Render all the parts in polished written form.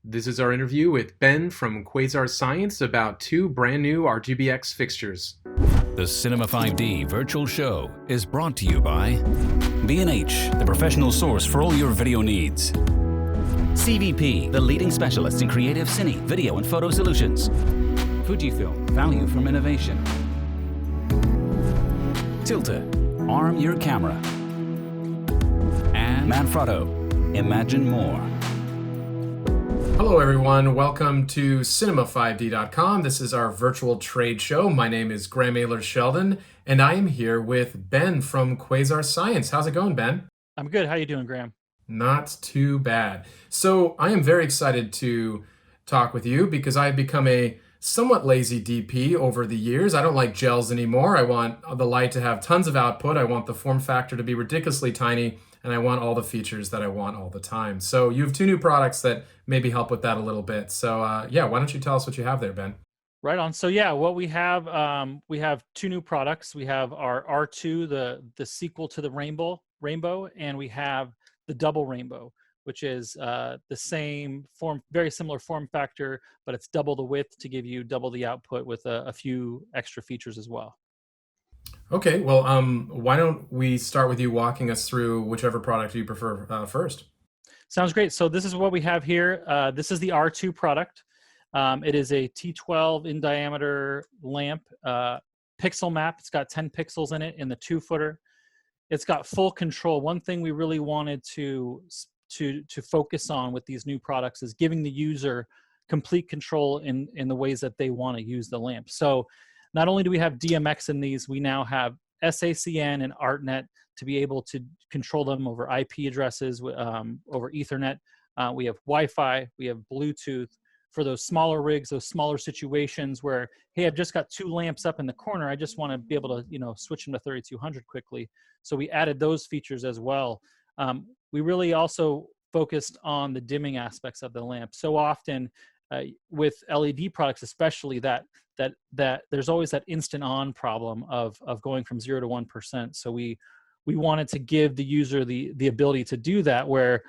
This is our interview with Ben from Quasar Science about two brand new RGBX fixtures. The Cinema 5D virtual show is brought to you by B&H, the professional source for all your video needs. CVP, the leading specialist in creative cine, video and photo solutions. Fujifilm, value from innovation. Tilta, arm your camera. And Manfrotto, imagine more. Hello everyone, welcome to cinema5d.com. This is our virtual trade show. My name is Graham Ayler-Sheldon, and I am here with Ben from Quasar Science. How's it going, Ben? I'm good. How you doing, Graham? Not too bad. So I am very excited to talk with you because I've become a somewhat lazy DP over the years. I don't like gels anymore. I want the light to have tons of output. I want the form factor to be ridiculously tiny, and I want all the features that I want all the time. So you have two new products that maybe help with that a little bit. So why don't you tell us what you have there, Ben? Right on. So what we have two new products. We have our R2, the sequel to the rainbow, and we have the double rainbow, which is the same form, very similar form factor, but it's double the width to give you double the output with a few extra features as well. Okay, well, why don't we start with you walking us through whichever product you prefer first? Sounds great. So this is what we have here. This is the R2 product. It is a T12 in diameter lamp, pixel map. It's got 10 pixels in it in the 2-footer. It's got full control. One thing we really wanted to focus on with these new products is giving the user complete control in the ways that they want to use the lamp. So not only do we have DMX in these, we now have SACN and ArtNet to be able to control them over IP addresses, over Ethernet. We have Wi-Fi, we have Bluetooth for those smaller rigs, those smaller situations where, hey, I've just got two lamps up in the corner. I just want to be able to, switch them to 3200 quickly. So we added those features as well. We really also focused on the dimming aspects of the lamp. So often with LED products, especially that there's always that instant on problem of going from 0 to 1%. So we wanted to give the user the ability to do that, where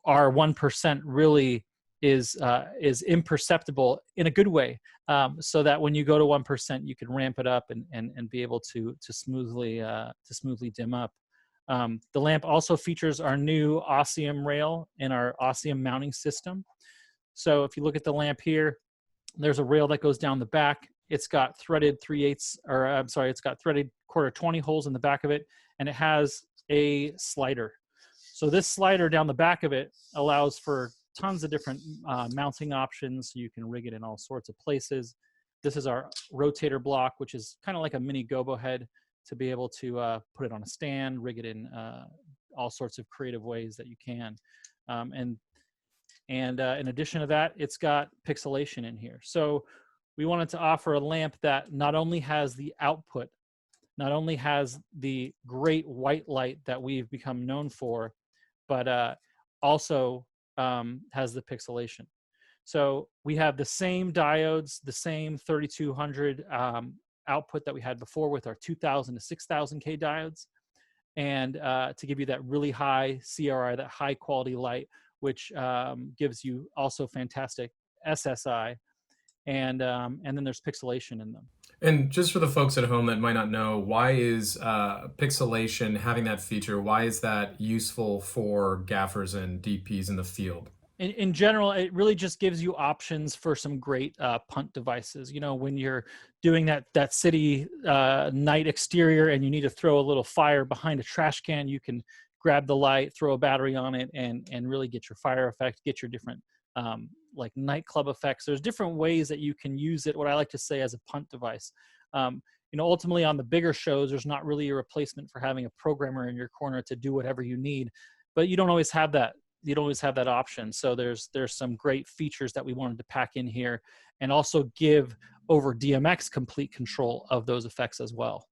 our 1% really is imperceptible in a good way, so that when you go to 1%, you can ramp it up and be able to smoothly dim up. The lamp also features our new Osmium rail and our Osmium mounting system. So if you look at the lamp here, there's a rail that goes down the back. It's got threaded it's got threaded quarter 20 holes in the back of it, and it has a slider. So this slider down the back of it allows for tons of different mounting options. So you can rig it in all sorts of places. This is our rotator block, which is kind of like a mini gobo head to be able to put it on a stand, rig it in all sorts of creative ways that you can. And in addition to that, it's got pixelation in here. So we wanted to offer a lamp that not only has the output, not only has the great white light that we've become known for, but also has the pixelation. So we have the same diodes, the same 3200 output that we had before with our 2000 to 6000K diodes, and to give you that really high CRI, that high quality light, which gives you also fantastic SSI, and then there's pixelation in them. And just for the folks at home that might not know, why is pixelation, having that feature, why is that useful for gaffers and DPs in the field? In general, it really just gives you options for some great punt devices. When you're doing that city night exterior and you need to throw a little fire behind a trash can, you can grab the light, throw a battery on it, and really get your fire effect, get your different like nightclub effects. There's different ways that you can use it, what I like to say, as a punt device. Ultimately on the bigger shows, there's not really a replacement for having a programmer in your corner to do whatever you need, but you don't always have that. You don't always have that option. So there's some great features that we wanted to pack in here, and also give over DMX complete control of those effects as well.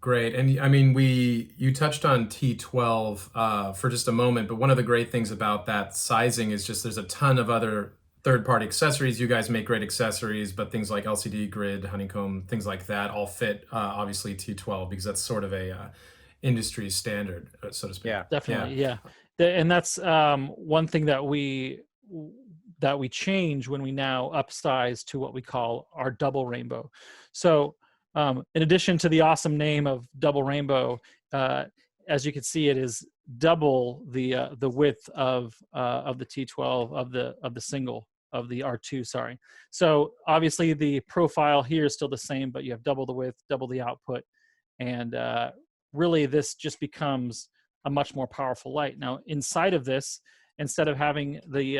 Great. And I mean, you touched on T12 for just a moment, but one of the great things about that sizing is just there's a ton of other third-party accessories. You guys make great accessories, but things like LCD grid, honeycomb, things like that all fit obviously T12, because that's sort of a industry standard, so to speak. Yeah, definitely. Yeah. And that's one thing that that we change when we now upsize to what we call our double rainbow. So in addition to the awesome name of double rainbow, as you can see, it is double the width of the T12 of the single of the R2. Sorry. So obviously the profile here is still the same, but you have double the width, double the output, and really this just becomes a much more powerful light. Now inside of this, instead of having the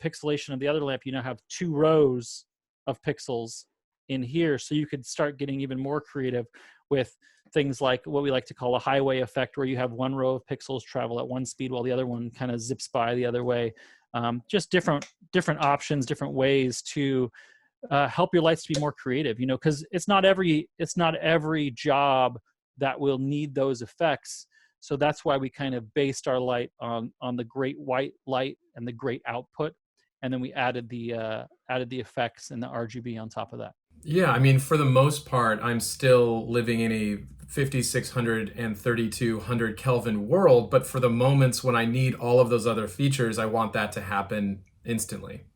pixelation of the other lamp, you now have 2 rows of pixels in here, so you could start getting even more creative with things like what we like to call a highway effect, where you have 1 row of pixels travel at one speed while the other one kind of zips by the other way. Just different options, different ways to help your lights to be more creative, you know, because it's not every job that will need those effects. So that's why we kind of based our light on the great white light and the great output, and then we added the effects and the RGB on top of that. Yeah, I mean, for the most part, I'm still living in a 5600 and 3200 Kelvin world, but for the moments when I need all of those other features, I want that to happen instantly.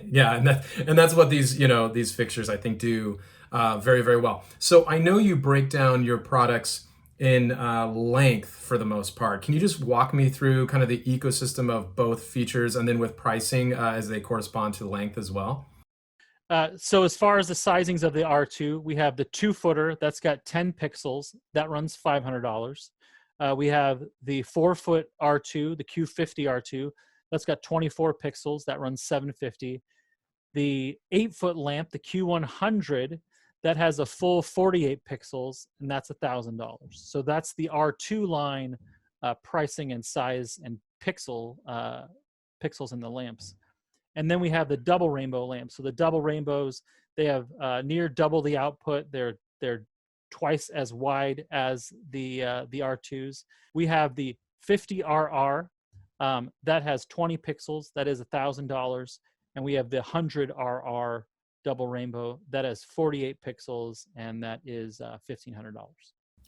Yeah, and that's what these fixtures I think do very, very well. So I know you break down your products in length for the most part. Can you just walk me through kind of the ecosystem of both features and then with pricing as they correspond to length as well? So as far as the sizings of the R2, we have the 2-footer that's got 10 pixels that runs $500. We have the 4-foot R2, the Q50 R2, that's got 24 pixels that runs $750. The 8-foot lamp, the Q100, that has a full 48 pixels, and that's $1,000. So that's the R2 line pricing and size and pixels in the lamps. And then we have the double rainbow lamps. So the double rainbows, they have near double the output. They're twice as wide as the R2s. We have the 50RR that has 20 pixels. That is $1,000. And we have the 100RR double rainbow that has 48 pixels, and that is $1,500.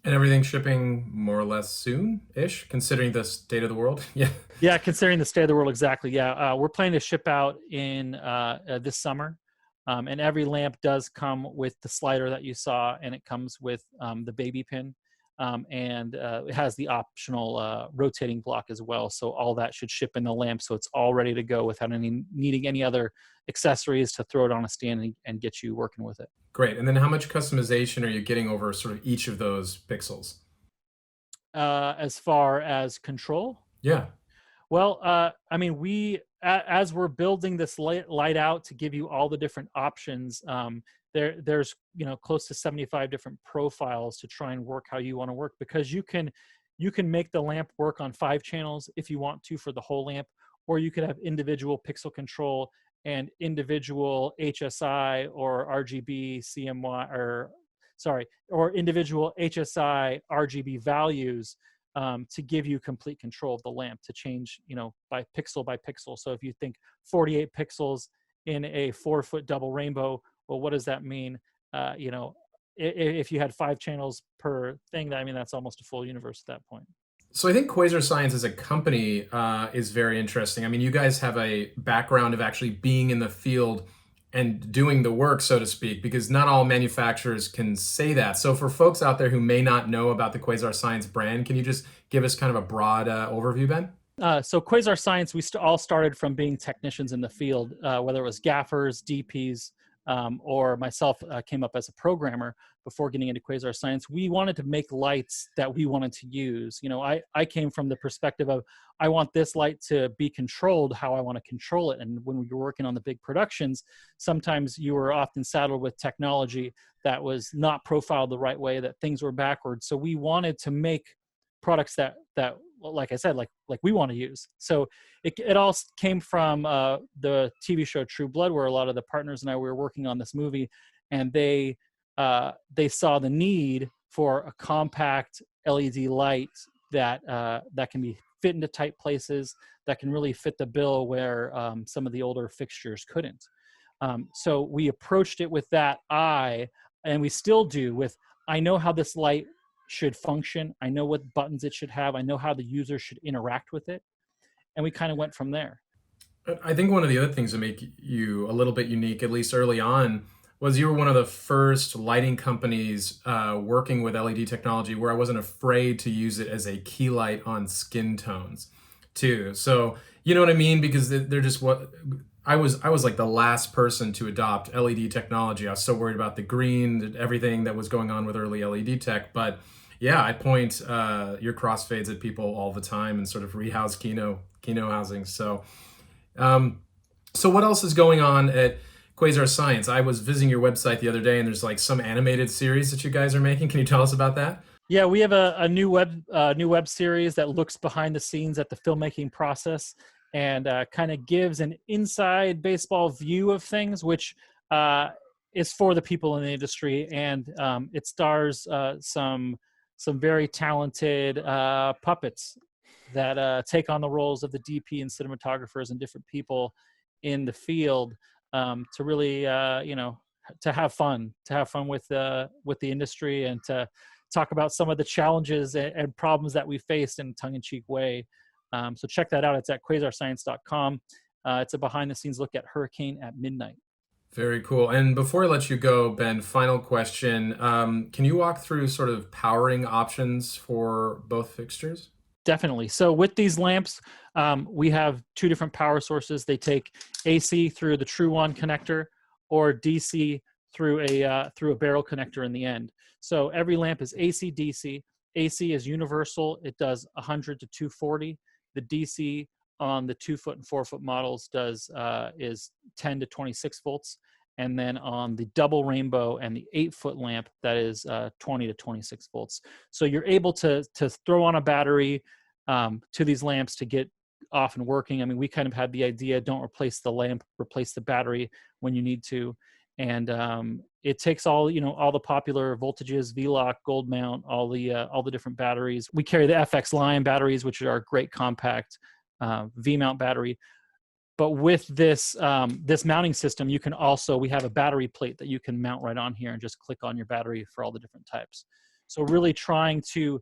And everything shipping more or less soon-ish, considering the state of the world? Yeah. Yeah, considering the state of the world, exactly. Yeah, we're planning to ship out in this summer. And every lamp does come with the slider that you saw, and it comes with the baby pin. And it has the optional rotating block as well. So all that should ship in the lamp, so it's all ready to go without needing any other accessories to throw it on a stand and get you working with it. Great. And then how much customization are you getting over sort of each of those pixels? As far as control? Yeah. Well, I mean, as we're building this light out to give you all the different options, there's close to 75 different profiles to try and work how you want to work, because you can make the lamp work on 5 channels if you want to for the whole lamp, or you could have individual pixel control and individual HSI or RGB CMY or individual HSI RGB values to give you complete control of the lamp to change, by pixel. So if you think 48 pixels in a 4-foot double rainbow, well, what does that mean? If you had 5 channels per thing, that's almost a full universe at that point. So I think Quasar Science as a company is very interesting. I mean, you guys have a background of actually being in the field and doing the work, so to speak, because not all manufacturers can say that. So for folks out there who may not know about the Quasar Science brand, can you just give us kind of a broad overview, Ben? So Quasar Science, we all started from being technicians in the field, whether it was gaffers, DPs, or myself came up as a programmer before getting into Quasar Science. We wanted to make lights that we wanted to use. I came from the perspective of, I want this light to be controlled how I want to control it. And when we were working on the big productions, sometimes you were often saddled with technology that was not profiled the right way, that things were backwards. So we wanted to make products that like I said, like we want to use. So it all came from the TV show True Blood, where a lot of the partners and I were working on this movie, and they saw the need for a compact LED light that can be fit into tight places, that can really fit the bill where some of the older fixtures couldn't. So we approached it with that eye, and we still do with, I know how this light should function. I know what buttons it should have. I know how the user should interact with it. And we kind of went from there. I think one of the other things that make you a little bit unique, at least early on, was you were one of the first lighting companies working with LED technology where I wasn't afraid to use it as a key light on skin tones, too. So you know what I mean? Because they're just what I was like the last person to adopt LED technology. I was so worried about the green, everything that was going on with early LED tech, but yeah, I point your crossfades at people all the time and sort of rehouse Kino housing. Um, so what else is going on at Quasar Science? I was visiting your website the other day, and there's like some animated series that you guys are making. Can you tell us about that? Yeah, we have a new web series that looks behind the scenes at the filmmaking process and kind of gives an inside baseball view of things, which uh, is for the people in the industry, and it stars some very talented puppets that take on the roles of the DP and cinematographers and different people in the field to really to have fun with the industry and to talk about some of the challenges and problems that we faced in a tongue-in-cheek way. So check that out. It's at quasarscience.com. It's a behind-the-scenes look at Hurricane at Midnight. Very cool. And before I let you go, Ben, final question. Can you walk through sort of powering options for both fixtures? Definitely. So with these lamps, we have two different power sources. They take AC through the True One connector or DC through a barrel connector in the end. So every lamp is AC DC. AC is universal. It does 100 to 240. The DC on the 2-foot and 4-foot models is 10 to 26 volts. And then on the double rainbow and the 8-foot lamp, that is 20 to 26 volts. So you're able to throw on a battery to these lamps to get off and working. I mean, we kind of had the idea, don't replace the lamp, replace the battery when you need to. And it takes all the popular voltages, V-Lock, Gold Mount, all the different batteries. We carry the FX Line batteries, which are a great compact V-mount battery. But with this this mounting system, we have a battery plate that you can mount right on here and just click on your battery for all the different types. So really trying to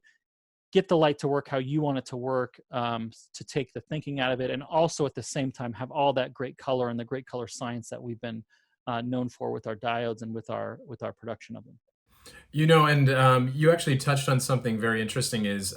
get the light to work how you want it to work, to take the thinking out of it, and also at the same time have all that great color and the great color science that we've been known for with our diodes and with our production of them. And you actually touched on something very interesting is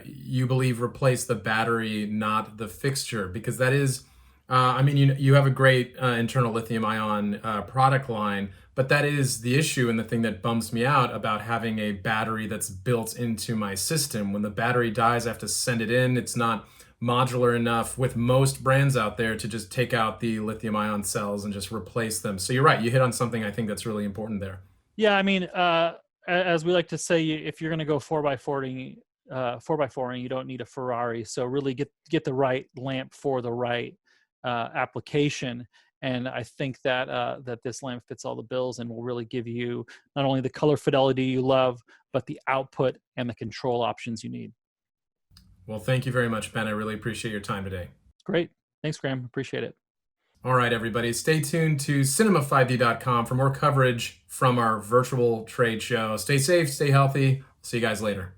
you believe replace the battery, not the fixture, because that is, you have a great internal lithium ion product line, but that is the issue and the thing that bums me out about having a battery that's built into my system. When the battery dies, I have to send it in. It's not modular enough with most brands out there to just take out the lithium ion cells and just replace them. So you're right. You hit on something I think that's really important there. Yeah, I mean, as we like to say, if you're going to go 4x4, 4x4, you don't need a Ferrari. So really get the right lamp for the right application. And I think that that this lamp fits all the bills and will really give you not only the color fidelity you love, but the output and the control options you need. Well, thank you very much, Ben. I really appreciate your time today. Great. Thanks, Graham. Appreciate it. All right, everybody. Stay tuned to cinema5d.com for more coverage from our virtual trade show. Stay safe, stay healthy. See you guys later.